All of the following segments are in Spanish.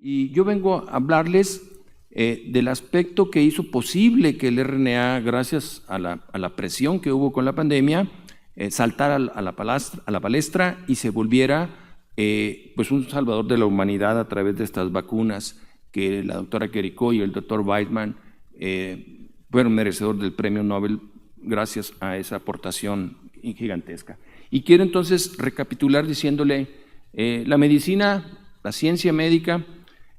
Y yo vengo a hablarles del aspecto que hizo posible que el RNA, gracias a la presión que hubo con la pandemia, saltara a la palestra y se volviera pues un salvador de la humanidad a través de estas vacunas que la doctora Quericó y el doctor Weizmann fueron merecedores del premio Nobel gracias a esa aportación gigantesca. Y quiero entonces recapitular diciéndole, la medicina, la ciencia médica,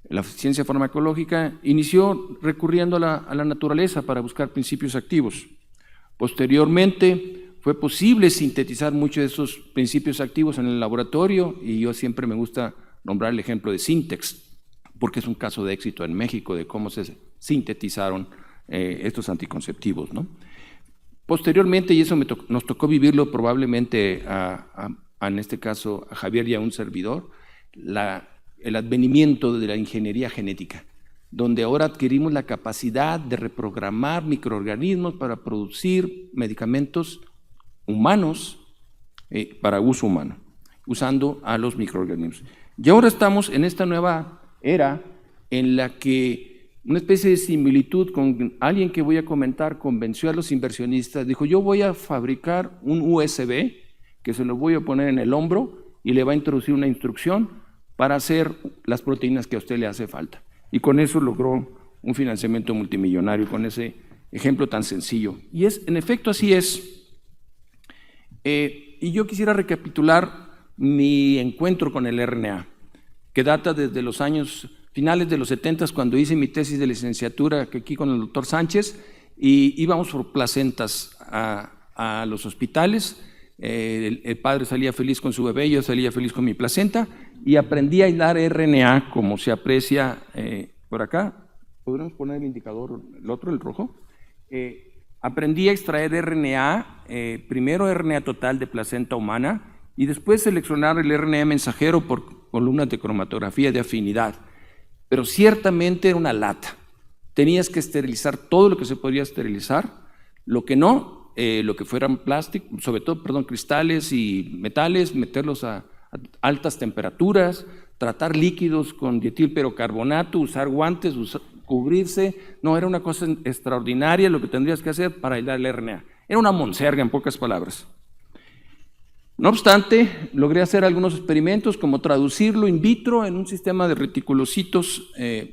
la ciencia farmacológica inició recurriendo a la naturaleza para buscar principios activos. Posteriormente fue posible sintetizar muchos de esos principios activos en el laboratorio y yo siempre me gusta nombrar el ejemplo de Sintex, porque es un caso de éxito en México de cómo se sintetizaron estos anticonceptivos, ¿no? Posteriormente, y eso nos tocó vivirlo probablemente en este caso a Javier y a un servidor, el advenimiento de la ingeniería genética, donde ahora adquirimos la capacidad de reprogramar microorganismos para producir medicamentos humanos para uso humano, usando a los microorganismos. Y ahora estamos en esta nueva era en la que una especie de similitud con alguien que voy a comentar convenció a los inversionistas, dijo, yo voy a fabricar un USB que se lo voy a poner en el hombro y le va a introducir una instrucción para hacer las proteínas que a usted le hace falta. Y con eso logró un financiamiento multimillonario, con ese ejemplo tan sencillo. Y en efecto así es. Y yo quisiera recapitular mi encuentro con el RNA, que data desde los años finales de los 70, cuando hice mi tesis de licenciatura aquí con el doctor Sánchez, y íbamos por placentas a los hospitales. El padre salía feliz con su bebé, yo salía feliz con mi placenta, y aprendí a hilar RNA, como se aprecia por acá. ¿Podríamos poner el indicador, el otro, el rojo? Aprendí a extraer RNA, primero RNA total de placenta humana, y después seleccionar el RNA mensajero por columnas de cromatografía de afinidad. Pero ciertamente era una lata. Tenías que esterilizar todo lo que se podía esterilizar, lo que no, lo que fueran plásticos, sobre todo, cristales y metales, meterlos a altas temperaturas, tratar líquidos con dietilperocarbonato, usar guantes, cubrirse. No, era una cosa extraordinaria lo que tendrías que hacer para aislar el RNA. Era una monserga, en pocas palabras. No obstante, logré hacer algunos experimentos, como traducirlo in vitro en un sistema de reticulocitos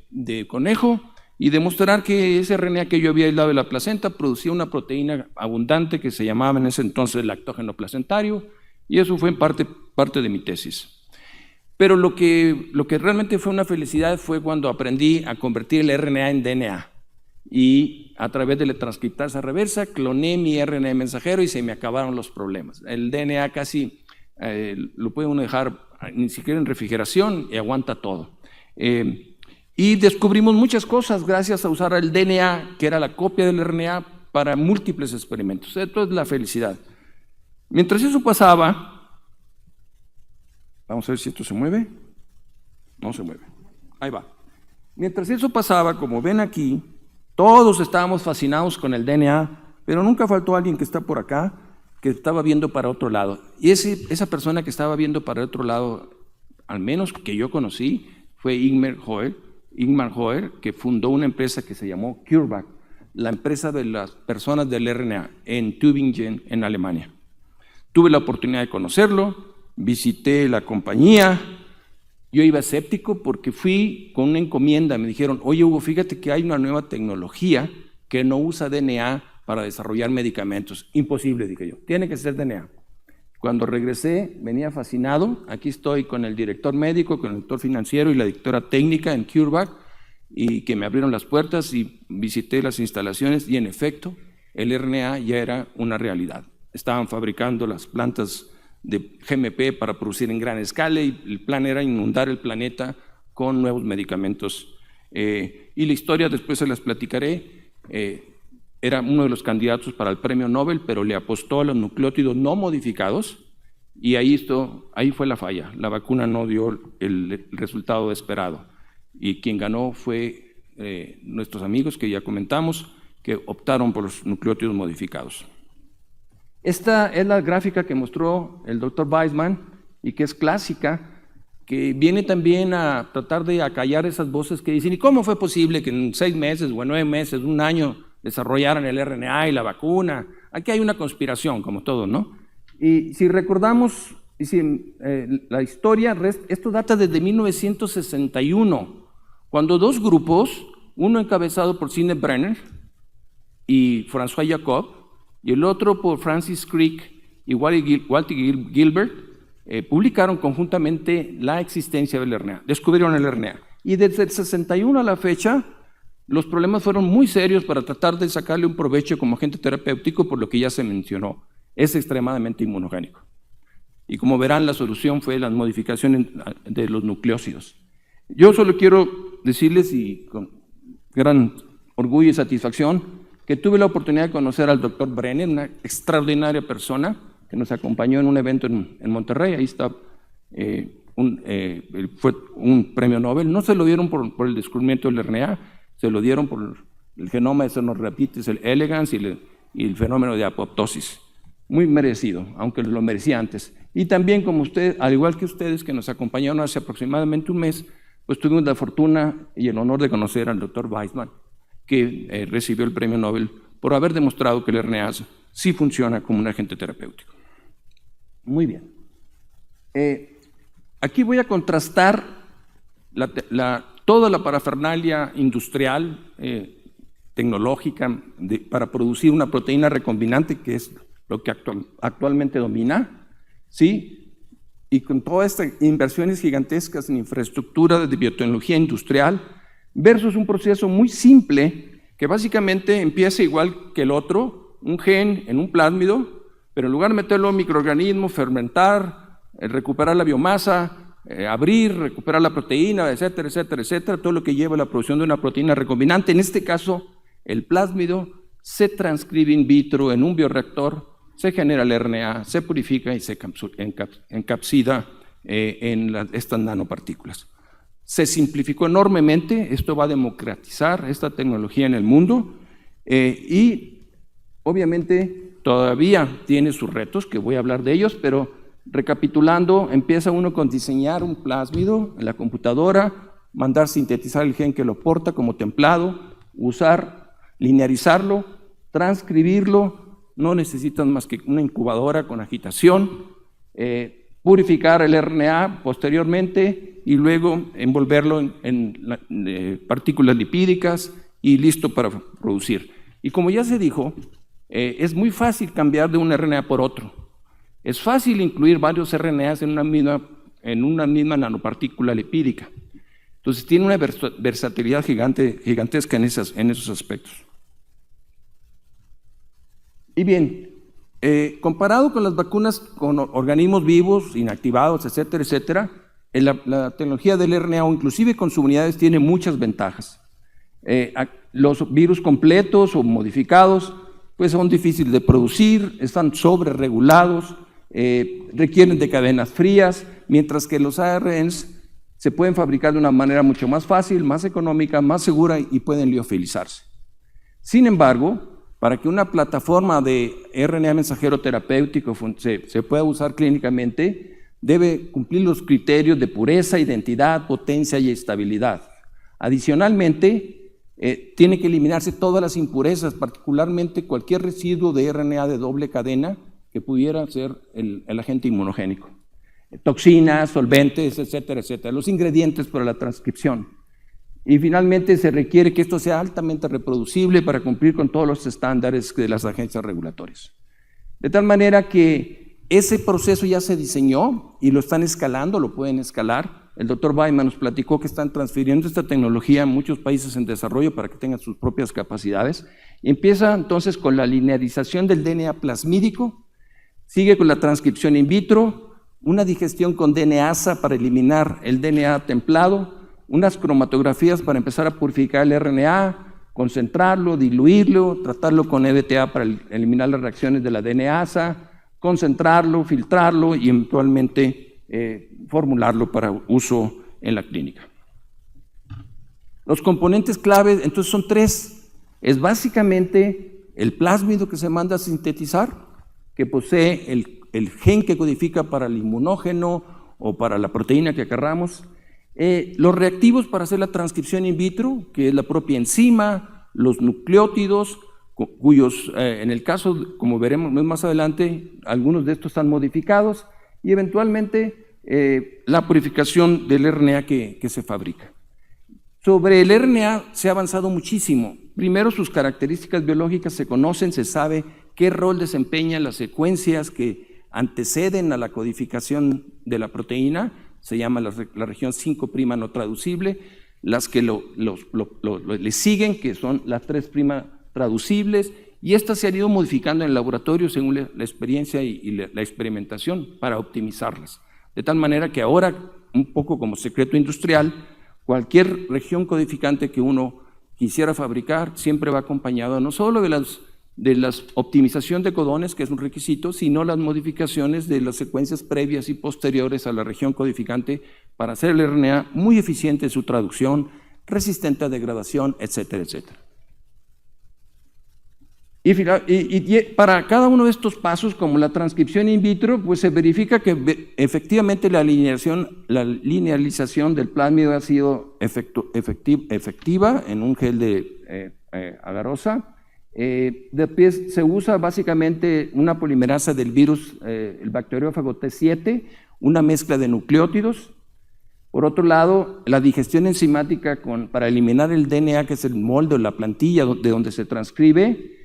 de conejo y demostrar que ese RNA que yo había aislado de la placenta producía una proteína abundante que se llamaba en ese entonces lactógeno placentario, y eso fue en parte de mi tesis. Pero lo que realmente fue una felicidad fue cuando aprendí a convertir el RNA en DNA. Y a través de la transcriptasa reversa cloné mi RNA mensajero y se me acabaron los problemas. El DNA casi lo puede uno dejar ni siquiera en refrigeración y aguanta todo. Y descubrimos muchas cosas gracias a usar el DNA, que era la copia del RNA, para múltiples experimentos. Esto es la felicidad. Mientras eso pasaba, vamos a ver si esto se mueve. No se mueve. Ahí va. Mientras eso pasaba, como ven aquí, todos estábamos fascinados con el DNA, pero nunca faltó alguien que está por acá, que estaba viendo para otro lado. Y esa persona que estaba viendo para otro lado, al menos que yo conocí, fue Ingmar Joer, que fundó una empresa que se llamó CureVac, la empresa de las personas del RNA, en Tübingen, en Alemania. Tuve la oportunidad de conocerlo, visité la compañía. Yo iba escéptico porque fui con una encomienda. Me dijeron, oye Hugo, fíjate que hay una nueva tecnología que no usa DNA para desarrollar medicamentos. Imposible, dije yo, tiene que ser DNA. Cuando regresé, venía fascinado. Aquí estoy con el director médico, con el director financiero y la directora técnica en CureVac, y que me abrieron las puertas y visité las instalaciones, y en efecto, el RNA ya era una realidad. Estaban fabricando las plantas de GMP para producir en gran escala, y el plan era inundar el planeta con nuevos medicamentos. Y la historia después se las platicaré. Era uno de los candidatos para el premio Nobel, pero le apostó a los nucleótidos no modificados, y ahí fue la falla. La vacuna no dio el resultado esperado, y quien ganó fue nuestros amigos que ya comentamos, que optaron por los nucleótidos modificados. Esta es la gráfica que mostró el doctor Weizmann y que es clásica que viene también a tratar de acallar esas voces que dicen, ¿y cómo fue posible que en 6 meses o en 9 meses, un año, desarrollaran el RNA y la vacuna? Aquí hay una conspiración, como todo, ¿no? Y si recordamos la historia, esto data desde 1961, cuando dos grupos, uno encabezado por Sidney Brenner y François Jacob, y el otro por Francis Crick y Walter Gilbert, publicaron conjuntamente la existencia del RNA, descubrieron el RNA. Y desde el 61 a la fecha, los problemas fueron muy serios para tratar de sacarle un provecho como agente terapéutico, por lo que ya se mencionó, es extremadamente inmunogénico. Y como verán, la solución fue la modificación de los nucleósidos. Yo solo quiero decirles, y con gran orgullo y satisfacción, que tuve la oportunidad de conocer al doctor Brenner, una extraordinaria persona, que nos acompañó en un evento en Monterrey. Ahí está, fue un premio Nobel. No se lo dieron por el descubrimiento del RNA, se lo dieron por el genoma de Xenorapitis elegans y el fenómeno de apoptosis. Muy merecido, aunque lo merecía antes. Y también, como usted, al igual que ustedes que nos acompañaron hace aproximadamente un mes, pues tuvimos la fortuna y el honor de conocer al doctor Weissman, que recibió el premio Nobel por haber demostrado que el RNA sí funciona como un agente terapéutico. Muy bien. Aquí voy a contrastar toda la parafernalia industrial, tecnológica, para producir una proteína recombinante, que es lo que actualmente domina, ¿sí? Y con todas estas inversiones gigantescas en infraestructura de biotecnología industrial, versus un proceso muy simple, que básicamente empieza igual que el otro, un gen en un plásmido, pero en lugar de meterlo en microorganismos, fermentar, recuperar la biomasa, abrir, recuperar la proteína, etcétera, etcétera, etcétera, todo lo que lleva a la producción de una proteína recombinante. En este caso, el plásmido se transcribe in vitro en un bioreactor, se genera el RNA, se purifica y se encapsida en estas nanopartículas. Se simplificó enormemente, esto va a democratizar esta tecnología en el mundo y obviamente todavía tiene sus retos, que voy a hablar de ellos, pero recapitulando, empieza uno con diseñar un plásmido en la computadora, mandar sintetizar el gen que lo porta como templado, linearizarlo, transcribirlo, no necesitan más que una incubadora con agitación, purificar el RNA posteriormente y luego envolverlo en partículas lipídicas y listo para producir. Y como ya se dijo, es muy fácil cambiar de un RNA por otro. Es fácil incluir varios RNAs en una misma nanopartícula lipídica. Entonces tiene una versatilidad gigantesca en esos aspectos. Y bien, comparado con las vacunas con organismos vivos, inactivados, etcétera, etcétera, la tecnología del RNA, o inclusive con subunidades, tiene muchas ventajas. Los virus completos o modificados pues son difíciles de producir, están sobreregulados, requieren de cadenas frías, mientras que los ARNs se pueden fabricar de una manera mucho más fácil, más económica, más segura y pueden liofilizarse. Sin embargo, para que una plataforma de RNA mensajero terapéutico se pueda usar clínicamente, debe cumplir los criterios de pureza, identidad, potencia y estabilidad. Adicionalmente, tiene que eliminarse todas las impurezas, particularmente cualquier residuo de RNA de doble cadena que pudiera ser el agente inmunogénico. Toxinas, solventes, etcétera, etcétera, los ingredientes para la transcripción. Y finalmente se requiere que esto sea altamente reproducible para cumplir con todos los estándares de las agencias regulatorias. De tal manera que ese proceso ya se diseñó y lo están escalando, lo pueden escalar. El doctor Weissman nos platicó que están transfiriendo esta tecnología a muchos países en desarrollo para que tengan sus propias capacidades. Y empieza entonces con la linearización del DNA plasmídico, sigue con la transcripción in vitro, una digestión con DNasa para eliminar el DNA templado, unas cromatografías para empezar a purificar el RNA, concentrarlo, diluirlo, tratarlo con EDTA para eliminar las reacciones de la DNasa, concentrarlo, filtrarlo y eventualmente formularlo para uso en la clínica. Los componentes claves, entonces son 3. Es básicamente el plásmido que se manda a sintetizar, que posee el gen que codifica para el inmunógeno o para la proteína que querramos. Los reactivos para hacer la transcripción in vitro, que es la propia enzima, los nucleótidos, cuyos, en el caso, como veremos más adelante, algunos de estos están modificados, y eventualmente la purificación del RNA que se fabrica. Sobre el RNA se ha avanzado muchísimo. Primero, sus características biológicas se conocen, se sabe qué rol desempeñan las secuencias que anteceden a la codificación de la proteína, se llama la región 5' no traducible, las que le siguen, que son las 3' traducibles, y estas se han ido modificando en el laboratorio según la experiencia y la experimentación para optimizarlas. De tal manera que ahora, un poco como secreto industrial, cualquier región codificante que uno quisiera fabricar siempre va acompañado no solo de la optimización de codones, que es un requisito, sino las modificaciones de las secuencias previas y posteriores a la región codificante para hacer el RNA muy eficiente en su traducción, resistente a degradación, etcétera, etcétera. Y para cada uno de estos pasos, como la transcripción in vitro, pues se verifica que efectivamente la linealización del plásmido ha sido efectiva en un gel de agarosa. Después se usa básicamente una polimerasa del virus, el bacteriófago T7, una mezcla de nucleótidos. Por otro lado, la digestión enzimática para eliminar el DNA, que es el molde o la plantilla de donde se transcribe,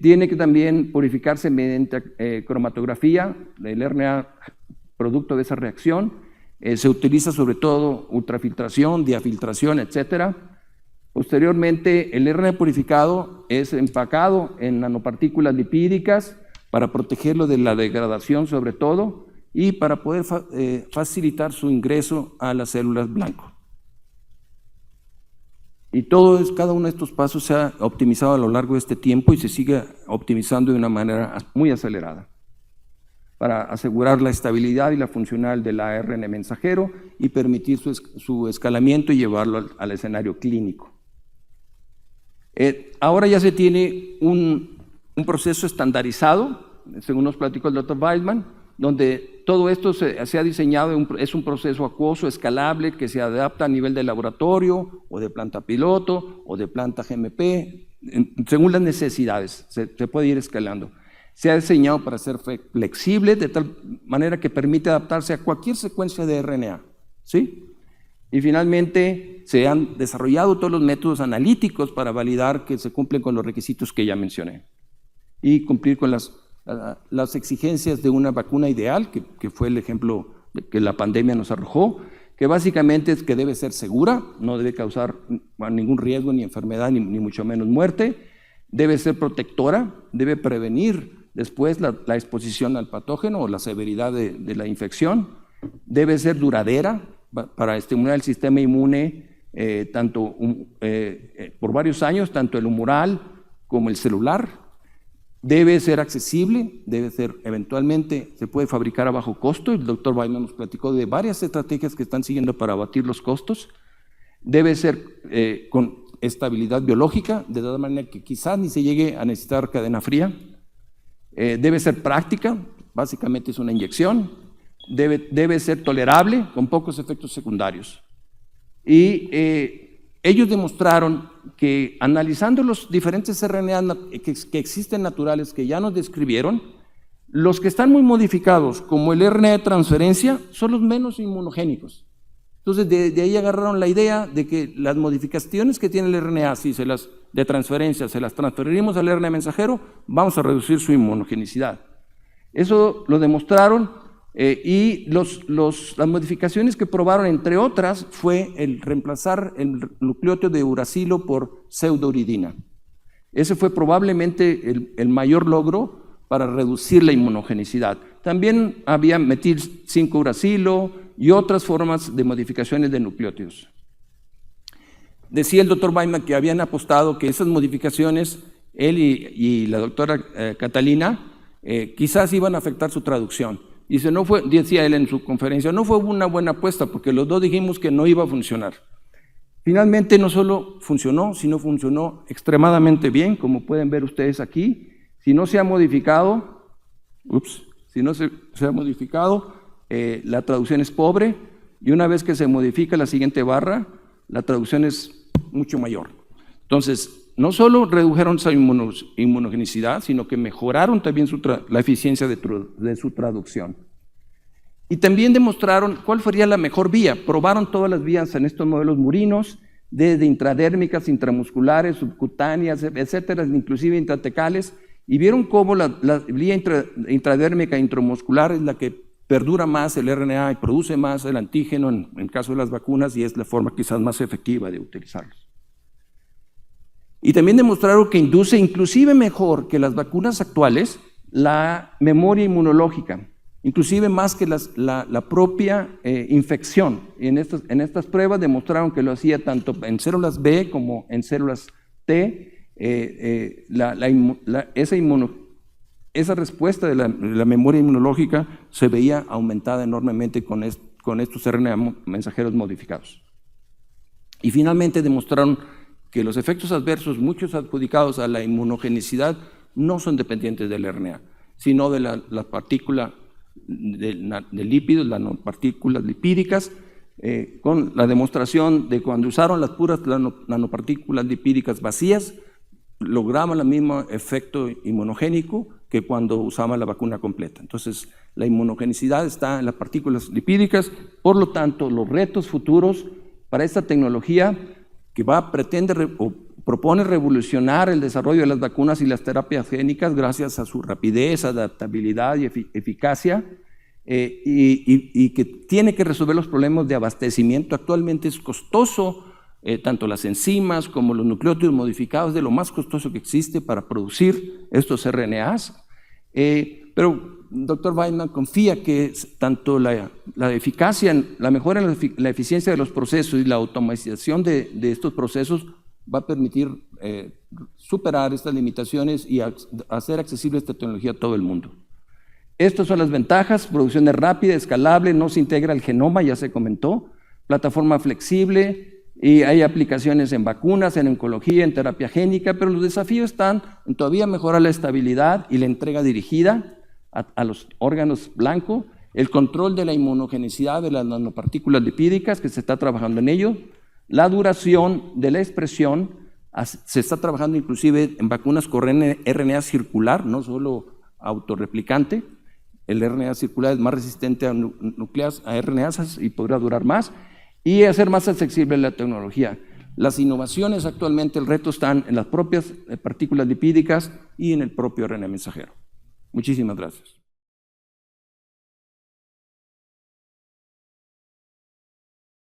tiene que también purificarse mediante cromatografía del RNA producto de esa reacción. Se utiliza sobre todo ultrafiltración, diafiltración, etcétera. Posteriormente, el RNA purificado es empacado en nanopartículas lipídicas para protegerlo de la degradación sobre todo y para poder facilitar su ingreso a las células blanco. Y cada uno de estos pasos se ha optimizado a lo largo de este tiempo y se sigue optimizando de una manera muy acelerada para asegurar la estabilidad y la funcionalidad del ARN mensajero y permitir su escalamiento y llevarlo al escenario clínico. Ahora ya se tiene un proceso estandarizado, según nos platicó el Dr. Weissman, donde todo esto se ha diseñado, es un proceso acuoso, escalable, que se adapta a nivel de laboratorio, o de planta piloto, o de planta GMP, según las necesidades, se puede ir escalando. Se ha diseñado para ser flexible, de tal manera que permite adaptarse a cualquier secuencia de RNA, ¿sí? Y finalmente se han desarrollado todos los métodos analíticos para validar que se cumplen con los requisitos que ya mencioné y cumplir con las exigencias de una vacuna ideal, que fue el ejemplo que la pandemia nos arrojó, que básicamente es que debe ser segura, no debe causar ningún riesgo ni enfermedad, ni mucho menos muerte, debe ser protectora, debe prevenir después la exposición al patógeno o la severidad de la infección, debe ser duradera para estimular el sistema inmune por varios años, tanto el humoral como el celular. Debe ser accesible, debe ser eventualmente, se puede fabricar a bajo costo. El doctor Weissman nos platicó de varias estrategias que están siguiendo para abatir los costos. Debe ser con estabilidad biológica, de tal manera que quizás ni se llegue a necesitar cadena fría. Debe ser práctica, básicamente es una inyección. Debe ser tolerable, con pocos efectos secundarios. Y ellos demostraron que analizando los diferentes RNA que existen naturales, que ya nos describieron, los que están muy modificados, como el RNA de transferencia, son los menos inmunogénicos. Entonces, de ahí agarraron la idea de que las modificaciones que tiene el RNA, si de transferencia se las transferimos al RNA mensajero, vamos a reducir su inmunogenicidad. Eso lo demostraron. Y las modificaciones que probaron, entre otras, fue el reemplazar el nucleótido de uracilo por pseudouridina. Ese fue probablemente el mayor logro para reducir la inmunogenicidad. También había metil 5-uracilo y otras formas de modificaciones de nucleótidos. Decía el doctor Weissman que habían apostado que esas modificaciones, él y la doctora Catalina, quizás iban a afectar su traducción. Dice, decía él en su conferencia, no fue una buena apuesta porque los dos dijimos que no iba a funcionar. Finalmente no solo funcionó, sino funcionó extremadamente bien, como pueden ver ustedes aquí. Si no se ha modificado, la traducción es pobre, y una vez que se modifica la siguiente barra, la traducción es mucho mayor. Entonces, no solo redujeron esa inmunogenicidad, sino que mejoraron también la eficiencia de su traducción. Y también demostraron cuál sería la mejor vía. Probaron todas las vías en estos modelos murinos, desde intradérmicas, intramusculares, subcutáneas, etcétera, inclusive intratecales, y vieron cómo la vía intradérmica e intramuscular es la que perdura más el RNA y produce más el antígeno en el caso de las vacunas, y es la forma quizás más efectiva de utilizarlos. Y también demostraron que induce inclusive mejor que las vacunas actuales la memoria inmunológica, inclusive más que la propia infección. Y en estas pruebas demostraron que lo hacía tanto en células B como en células T. Esa respuesta de la memoria inmunológica se veía aumentada enormemente con estos RNA mensajeros modificados. Y finalmente demostraron que los efectos adversos, muchos adjudicados a la inmunogenicidad, no son dependientes del RNA, sino de la partícula de lípidos, las nanopartículas lipídicas, con la demostración de cuando usaron las puras nanopartículas lipídicas vacías, lograban el mismo efecto inmunogénico que cuando usaban la vacuna completa. Entonces, la inmunogenicidad está en las partículas lipídicas. Por lo tanto, los retos futuros para esta tecnología que propone revolucionar el desarrollo de las vacunas y las terapias génicas gracias a su rapidez, adaptabilidad y eficacia, y que tiene que resolver los problemas de abastecimiento. Actualmente es costoso, tanto las enzimas como los nucleótidos modificados, de lo más costoso que existe para producir estos RNAs. Pero Dr. Weidman confía que tanto la eficacia, la mejora en la eficiencia de los procesos y la automatización de estos procesos va a permitir superar estas limitaciones y hacer accesible esta tecnología a todo el mundo. Estas son las ventajas: producción rápida, escalable, no se integra el genoma, ya se comentó, plataforma flexible, y hay aplicaciones en vacunas, en oncología, en terapia génica, pero los desafíos están en todavía mejorar la estabilidad y la entrega dirigida a los órganos blancos, el control de la inmunogenicidad de las nanopartículas lipídicas, que se está trabajando en ello, la duración de la expresión, se está trabajando inclusive en vacunas con RNA circular, no solo autorreplicante. El RNA circular es más resistente a RNAs y podrá durar más, y hacer más accesible la tecnología. Las innovaciones actualmente, el reto están en las propias partículas lipídicas y en el propio RNA mensajero. Muchísimas gracias.